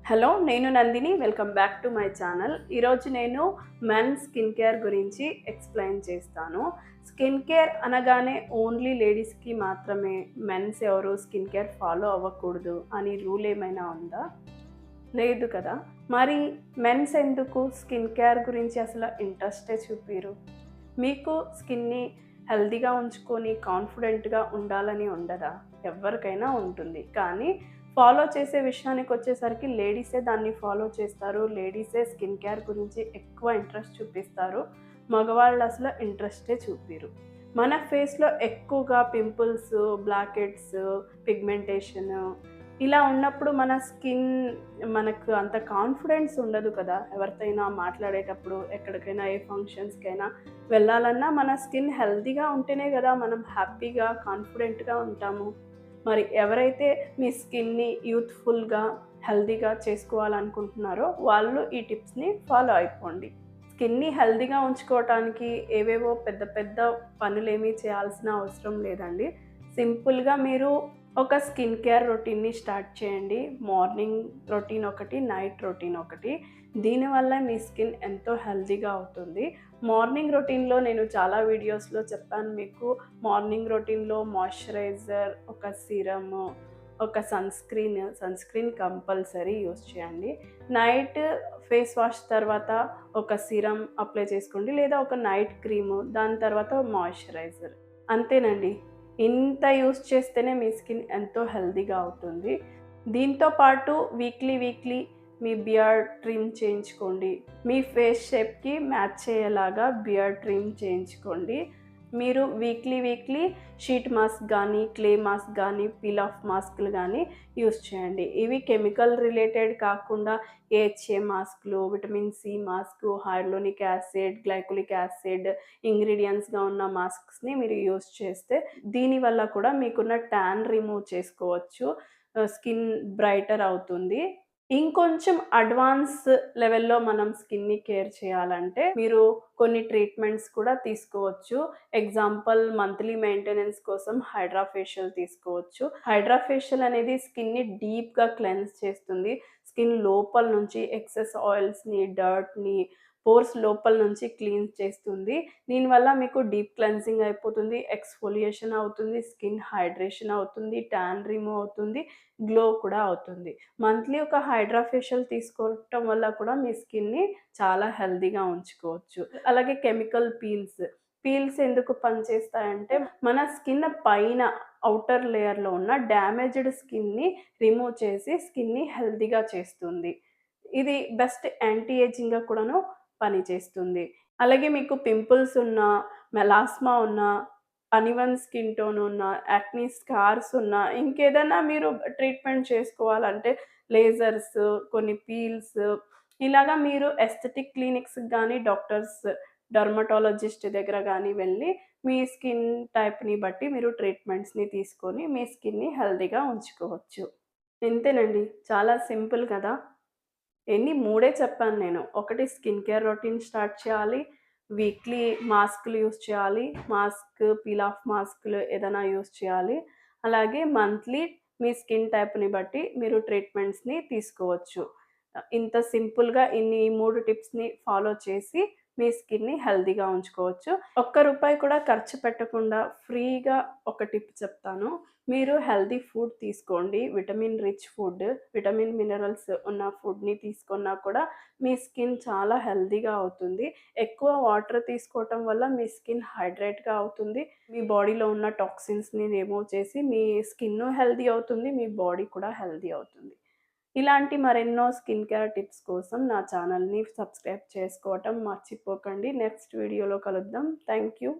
Hello, నేను Nandini. Welcome back to my channel. ఈరోజు నేను మెన్ స్కిన్ కేర్ గురించి ఎక్స్ప్లెయిన్ చేస్తాను. స్కిన్ కేర్ అనగానే ఓన్లీ లేడీస్కి మాత్రమే, మెన్స్ ఎవరు స్కిన్ కేర్ ఫాలో అవ్వకూడదు అని రూల్ ఏమైనా ఉందా? లేదు కదా. మరి మెన్స్ ఎందుకు స్కిన్ కేర్ గురించి అసలు ఇంట్రెస్టే చూపిరు? మీకు స్కిన్ని హెల్తీగా ఉంచుకొని కాన్ఫిడెంట్గా ఉండాలని ఉండదా? ఎవరికైనా ఉంటుంది. కానీ ఫాలో చేసే విషయానికి వచ్చేసరికి లేడీసే దాన్ని ఫాలో చేస్తారు. లేడీసే స్కిన్ కేర్ గురించి ఎక్కువ ఇంట్రెస్ట్ చూపిస్తారు. మగవాళ్ళు అసలు ఇంట్రెస్టే చూపిరు. మన ఫేస్లో ఎక్కువగా పింపుల్స్, బ్లాక్ హెడ్స్, పిగ్మెంటేషన్ ఇలా ఉన్నప్పుడు మన స్కిన్ మనకు అంత కాన్ఫిడెన్స్ ఉండదు కదా. ఎవరితోనైనా మాట్లాడేటప్పుడు, ఎక్కడికైనా ఏ ఫంక్షన్స్కైనా వెళ్ళాలన్నా మన స్కిన్ హెల్తీగా ఉంటేనే కదా మనం హ్యాపీగా కాన్ఫిడెంట్గా ఉంటాము. మరి ఎవరైతే మీ స్కిన్ని యూత్ఫుల్గా హెల్తీగా చేసుకోవాలనుకుంటున్నారో వాళ్ళు ఈ టిప్స్ని ఫాలో అయిపోండి. స్కిన్ని హెల్తీగా ఉంచుకోవటానికి ఏవేవో పెద్ద పెద్ద పనులేమీ చేయాల్సిన అవసరం లేదండి. సింపుల్గా మీరు ఒక స్కిన్ కేర్ రొటీన్ని స్టార్ట్ చేయండి. మార్నింగ్ రొటీన్ ఒకటి, నైట్ రొటీన్ ఒకటి. దీనివల్ల మీ స్కిన్ ఎంతో హెల్తీగా అవుతుంది. మార్నింగ్ రొటీన్లో నేను చాలా వీడియోస్లో చెప్పాను మీకు. మార్నింగ్ రొటీన్లో మాయిశ్చరైజర్, ఒక సీరము, ఒక సన్ స్క్రీన్ కంపల్సరీ యూస్ చేయండి. నైట్ ఫేస్ వాష్ తర్వాత ఒక సీరం అప్లై చేసుకోండి, లేదా ఒక నైట్ క్రీము, దాని తర్వాత మాయిశ్చరైజర్. అంతేనండి. ఇంత యూస్ చేస్తేనే మీ స్కిన్ ఎంతో హెల్తీగా అవుతుంది. దీంతో పాటు వీక్లీ మీ బియర్డ్ ట్రిమ్ చేయించుకోండి. మీ ఫేస్ షేప్కి మ్యాచ్ అయ్యేలాగా బియర్డ్ ట్రిమ్ చేయించుకోండి. మీరు వీక్లీ షీట్ మాస్క్ కానీ, క్లే మాస్క్ కానీ, పీల్ ఆఫ్ మాస్క్లు కానీ యూస్ చేయండి. ఇవి కెమికల్ రిలేటెడ్ కాకుండా ఏహెచ్ఏ మాస్క్లు, vitamin C mask, hyaluronic acid, glycolic acid ఇంగ్రీడియంట్స్గా ఉన్న మాస్క్స్ని మీరు యూస్ చేస్తే దీనివల్ల కూడా మీకున్న ట్యాన్ రిమూవ్ చేసుకోవచ్చు. స్కిన్ బ్రైటర్ అవుతుంది. ఇంకొంచెం అడ్వాన్స్ లెవెల్‌లో మనం స్కిన్‌ని కేర్ చేయాలంటే మీరు కొన్ని ట్రీట్మెంట్స్ కూడా తీసుకోవచ్చు. ఎగ్జాంపుల్, మంత్లీ మెయింటెనెన్స్ కోసం హైడ్రా ఫేషియల్ తీసుకోవచ్చు. హైడ్రా ఫేషియల్ అనేది స్కిన్‌ని డీప్‌గా క్లెన్స్ చేస్తుంది. స్కిన్ లోపల నుంచి ఎక్సెస్ ఆయిల్స్‌ని, డర్ట్‌ని, పోర్స్ లోపల నుంచి క్లీన్ చేస్తుంది. దీనివల్ల మీకు డీప్ క్లెన్సింగ్ అయిపోతుంది, ఎక్స్‌ఫోలియేషన్ అవుతుంది, స్కిన్ హైడ్రేషన్ అవుతుంది, ట్యాన్ రిమూవ్ అవుతుంది, గ్లో కూడా అవుతుంది. మంత్లీ ఒక హైడ్రా ఫేషియల్ తీసుకోవటం వల్ల కూడా మీ స్కిన్ని చాలా హెల్తీగా ఉంచుకోవచ్చు. అలాగే కెమికల్ పీల్స్ ఎందుకు పనిచేస్తాయంటే మన స్కిన్ పైన ఔటర్ లేయర్‌లో ఉన్న డ్యామేజ్డ్ స్కిన్ని రిమూవ్ చేసి స్కిన్ని హెల్తీగా చేస్తుంది. ఇది బెస్ట్ యాంటీ ఏజింగ్‌గా కూడాను పనిచేస్తుంది. అలాగే మీకు పింపుల్స్ ఉన్నా, మెలాస్మా ఉన్నా, అన్‌ఈవెన్ స్కిన్ టోన్ ఉన్నా, యాక్నీ స్కార్స్ ఉన్నా, ఇంకేదైనా మీరు ట్రీట్మెంట్ చేసుకోవాలంటే లేజర్స్, కొన్ని పీల్స్, ఇలాగా మీరు ఎస్థెటిక్ క్లినిక్స్‌కి గానీ, డర్మటాలజిస్ట్ దగ్గర గానీ వెళ్ళి మీ స్కిన్ టైప్‌ని బట్టి మీరు ట్రీట్మెంట్స్‌ని తీసుకొని మీ స్కిన్‌ని హెల్తీగా ఉంచుకోవచ్చు. ఇంతేనండి. చాలా సింపుల్ కదా. మూడే చెప్పాను నేను. ఒకటి, స్కిన్ కేర్ రొటీన్ స్టార్ట్ చేయాలి. వీక్లీ మాస్క్‌లు యూజ్ చేయాలి. పీల్ ఆఫ్ మాస్క్‌లు ఏదైనా యూజ్ చేయాలి. అలాగే మంత్లీ మీ స్కిన్ టైప్‌ని బట్టి మీరు ట్రీట్మెంట్స్‌ని తీసుకోవచ్చు. ఇంత సింపుల్‌గా ఈ 3 టిప్స్‌ని ఫాలో చేసి మీ స్కిన్‌ని హెల్తీగా ఉంచుకోవచ్చు. ఒక్క రూపాయి కూడా ఖర్చు పెట్టకుండా ఫ్రీగా ఒక టిప్ చెప్తాను. మీరు హెల్తీ ఫుడ్ తీసుకోండి. Vitamin rich food, vitamin minerals ఉన్న ఫుడ్‌ని తీసుకున్నా కూడా మీ స్కిన్ చాలా హెల్తీగా అవుతుంది. ఎక్కువ వాటర్ తీసుకోవటం వల్ల మీ స్కిన్ హైడ్రేట్‌గా అవుతుంది. మీ బాడీలో ఉన్న టాక్సిన్స్‌ని రిమూవ్ చేసి మీ స్కిన్ను హెల్తీ అవుతుంది. మీ బాడీ కూడా హెల్తీ అవుతుంది. ఇలాంటి మరెన్నో స్కిన్ కేర్ టిప్స్ కోసం నా ఛానల్‌ని సబ్స్క్రైబ్ చేసుకోవటం మర్చిపోకండి. నెక్స్ట్ వీడియోలో కలుద్దాం. Thank you.